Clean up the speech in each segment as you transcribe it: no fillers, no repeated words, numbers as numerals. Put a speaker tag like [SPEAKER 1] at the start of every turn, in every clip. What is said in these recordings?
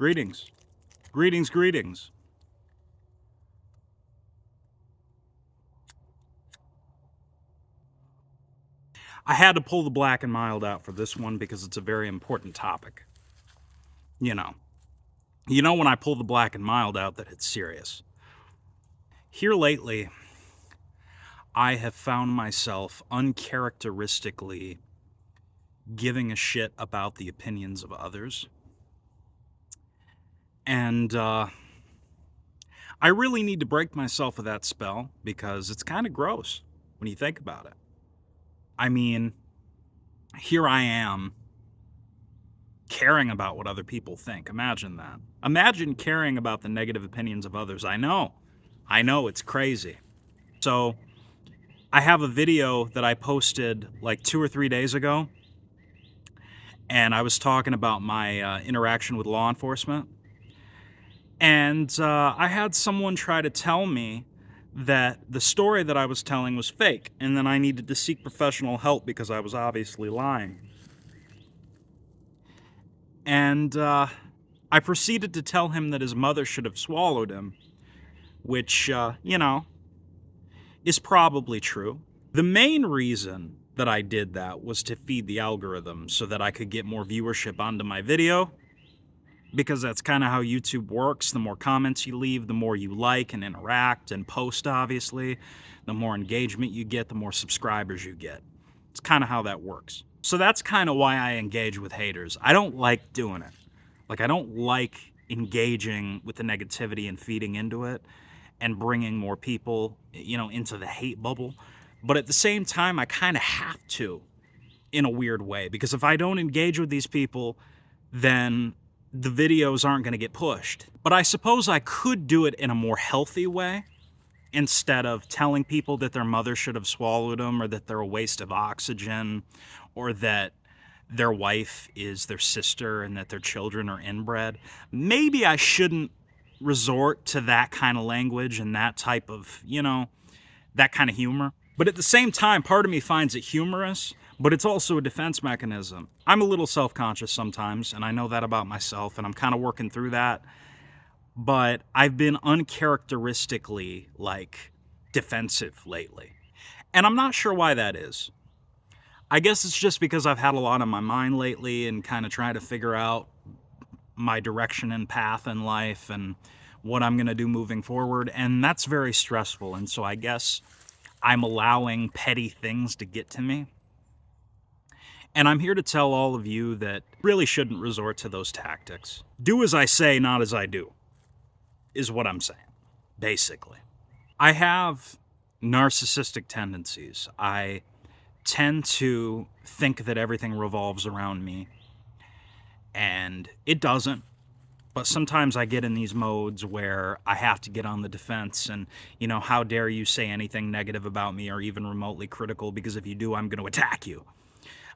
[SPEAKER 1] Greetings. Greetings, greetings. I had to pull the black and mild out for this one because it's a very important topic. You know when I pull the black and mild out that it's serious. Here lately, I have found myself uncharacteristically giving a shit about the opinions of others. And I really need to break myself of that spell because it's kind of gross when you think about it. I mean, here I am caring about what other people think. Imagine that. Imagine caring about the negative opinions of others. I know, it's crazy. So, I have a video that I posted like 2 or 3 days ago, and I was talking about my interaction with law enforcement. And I had someone try to tell me that the story that I was telling was fake, and then I needed to seek professional help because I was obviously lying. And I proceeded to tell him that his mother should have swallowed him, which, is probably true. The main reason that I did that was to feed the algorithm so that I could get more viewership onto my video, because that's kind of how YouTube works. The more comments you leave, the more you like and interact and post, obviously. The more engagement you get, the more subscribers you get. It's kind of how that works. So that's kind of why I engage with haters. I don't like doing it. Like, I don't like engaging with the negativity and feeding into it and bringing more people, into the hate bubble. But at the same time, I kind of have to, in a weird way, because if I don't engage with these people, then the videos aren't going to get pushed. But I suppose I could do it in a more healthy way, instead of telling people that their mother should have swallowed them, or that they're a waste of oxygen, or that their wife is their sister and that their children are inbred. Maybe I shouldn't resort to that kind of language and that type of, that kind of humor. But at the same time, part of me finds it humorous, but it's also a defense mechanism. I'm a little self-conscious sometimes, and I know that about myself, and I'm kind of working through that. But I've been uncharacteristically, defensive lately. And I'm not sure why that is. I guess it's just because I've had a lot on my mind lately and kind of trying to figure out my direction and path in life and what I'm going to do moving forward. And that's very stressful. And so I guess I'm allowing petty things to get to me. And I'm here to tell all of you that really shouldn't resort to those tactics. Do as I say, not as I do, is what I'm saying, basically. I have narcissistic tendencies. I tend to think that everything revolves around me, and it doesn't. But sometimes I get in these modes where I have to get on the defense and, how dare you say anything negative about me or even remotely critical, because if you do, I'm going to attack you.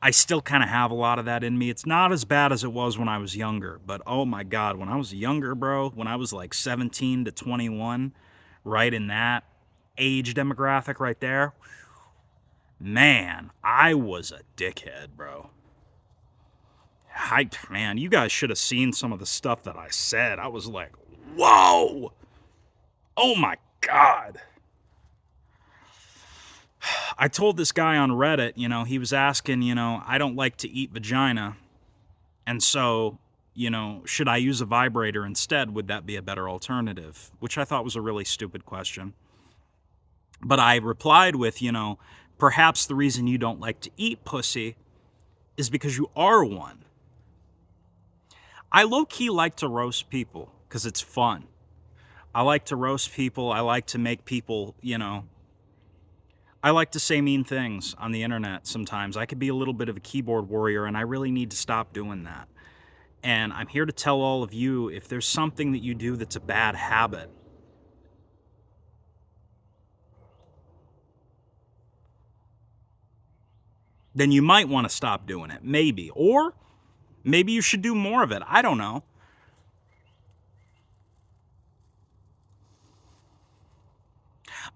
[SPEAKER 1] I still kind of have a lot of that in me. It's not as bad as it was when I was younger, but oh my God, when I was younger, bro, when I was like 17 to 21, right in that age demographic right there, man, I was a dickhead, bro. Man, you guys should have seen some of the stuff that I said. I was like, whoa! Oh my God! I told this guy on Reddit, he was asking, I don't like to eat vagina. And so, should I use a vibrator instead? Would that be a better alternative? Which I thought was a really stupid question. But I replied with, perhaps the reason you don't like to eat pussy is because you are one. I low-key like to roast people because it's fun. I like to roast people. I like to make people, I like to say mean things on the internet sometimes. I could be a little bit of a keyboard warrior, and I really need to stop doing that. And I'm here to tell all of you, if there's something that you do that's a bad habit, then you might want to stop doing it, maybe. Or maybe you should do more of it. I don't know.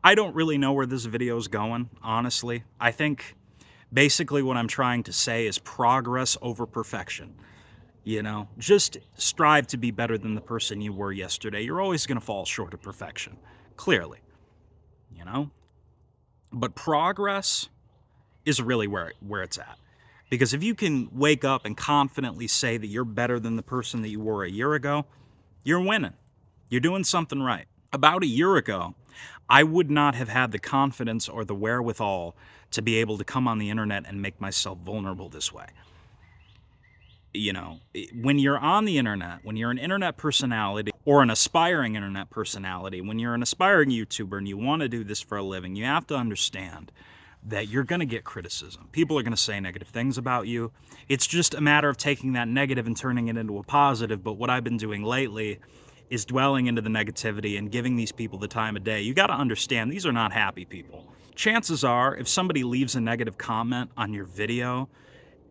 [SPEAKER 1] I don't really know where this video is going, honestly. I think basically what I'm trying to say is progress over perfection. Just strive to be better than the person you were yesterday. You're always going to fall short of perfection, clearly, you know? But progress is really where it's at. Because if you can wake up and confidently say that you're better than the person that you were a year ago, you're winning. You're doing something right. About a year ago, I would not have had the confidence or the wherewithal to be able to come on the internet and make myself vulnerable this way. When you're on the internet, when you're an internet personality or an aspiring internet personality, when you're an aspiring YouTuber and you want to do this for a living, you have to understand that you're going to get criticism. People are going to say negative things about you. It's just a matter of taking that negative and turning it into a positive. But what I've been doing lately is dwelling into the negativity and giving these people the time of day. You got to understand, these are not happy people. Chances are, if somebody leaves a negative comment on your video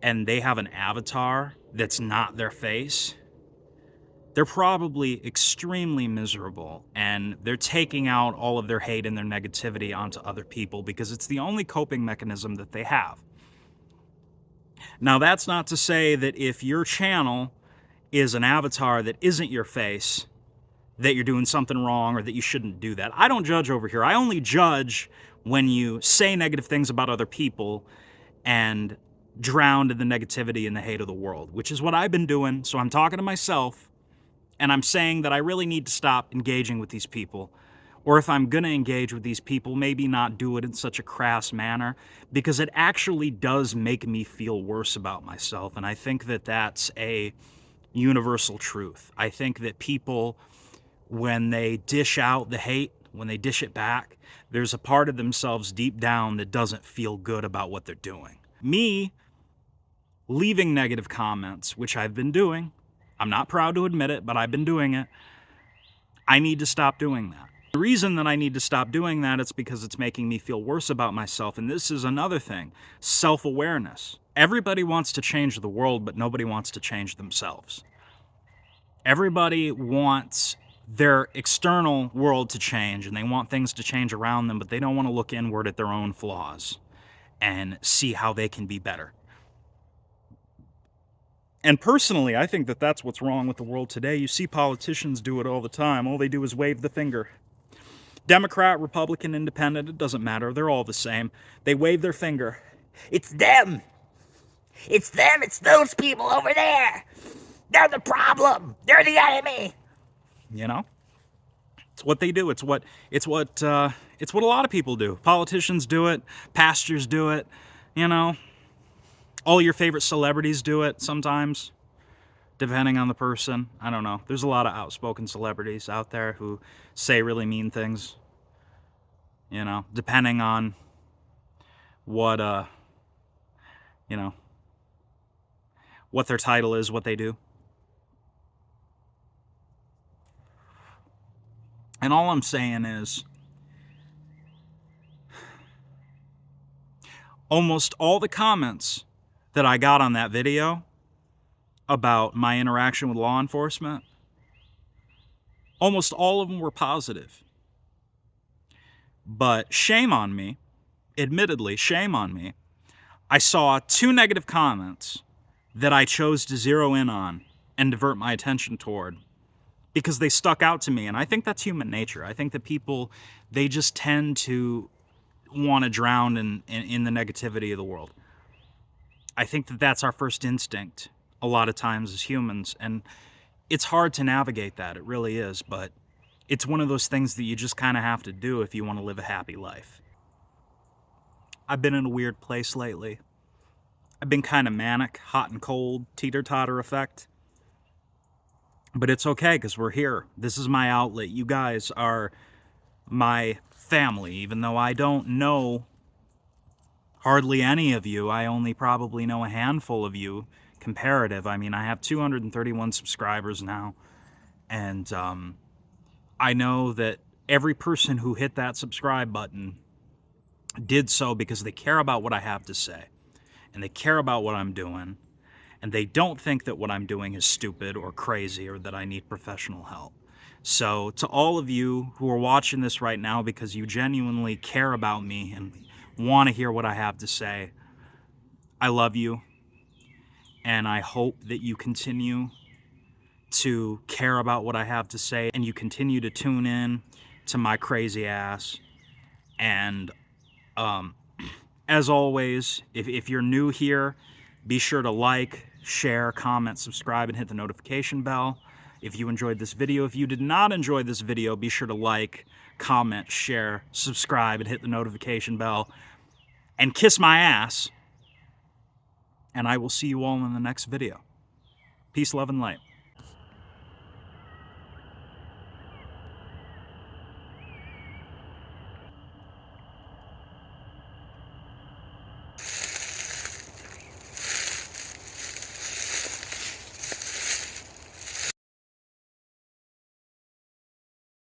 [SPEAKER 1] and they have an avatar that's not their face, they're probably extremely miserable, and they're taking out all of their hate and their negativity onto other people because it's the only coping mechanism that they have. Now, that's not to say that if your channel is an avatar that isn't your face, that you're doing something wrong or that you shouldn't do that. I don't judge over here. I only judge when you say negative things about other people and drown in the negativity and the hate of the world, which is what I've been doing. So I'm talking to myself, and I'm saying that I really need to stop engaging with these people. Or if I'm going to engage with these people, maybe not do it in such a crass manner, because it actually does make me feel worse about myself. And I think that that's a universal truth. I think that people, when they dish out the hate, when they dish it back, there's a part of themselves deep down that doesn't feel good about what they're doing. Me leaving negative comments, which I've been doing, I'm not proud to admit it, but I've been doing it. I need to stop doing that. The reason that I need to stop doing that is because it's making me feel worse about myself. And this is another thing, self-awareness. Everybody wants to change the world, but nobody wants to change themselves. Everybody wants their external world to change, and they want things to change around them, but they don't want to look inward at their own flaws and see how they can be better. And personally, I think that that's what's wrong with the world today. You see politicians do it all the time. All they do is wave the finger. Democrat, Republican, Independent, it doesn't matter. They're all the same. They wave their finger.
[SPEAKER 2] It's them. It's them. It's those people over there. They're the problem. They're the enemy.
[SPEAKER 1] You know? It's what they do. It's what a lot of people do. Politicians do it. Pastors do it. All your favorite celebrities do it sometimes, depending on the person. I don't know. There's a lot of outspoken celebrities out there who say really mean things, depending on what, what their title is, what they do. And all I'm saying is, almost all the comments that I got on that video about my interaction with law enforcement, almost all of them were positive. But shame on me, admittedly, shame on me. I saw 2 negative comments that I chose to zero in on and divert my attention toward because they stuck out to me. And I think that's human nature. I think that people, they just tend to want to drown in the negativity of the world. I think that that's our first instinct a lot of times as humans, and it's hard to navigate that. It really is, but it's one of those things that you just kind of have to do if you want to live a happy life. I've been in a weird place lately. I've been kind of manic, hot and cold, teeter-totter effect. But it's okay, because we're here. This is my outlet. You guys are my family, even though I don't know hardly any of you. I only probably know a handful of you, comparative. I mean, I have 231 subscribers now, and I know that every person who hit that subscribe button did so because they care about what I have to say, and they care about what I'm doing, and they don't think that what I'm doing is stupid or crazy or that I need professional help. So to all of you who are watching this right now because you genuinely care about me and want to hear what I have to say, I love you. and I hope that you continue to care about what I have to say and you continue to tune in to my crazy ass. And as always, if you're new here, be sure to like, share, comment, subscribe, and hit the notification bell. If you enjoyed this video, if you did not enjoy this video, be sure to like, comment, share, subscribe, and hit the notification bell. And kiss my ass. And I will see you all in the next video. Peace, love, and light.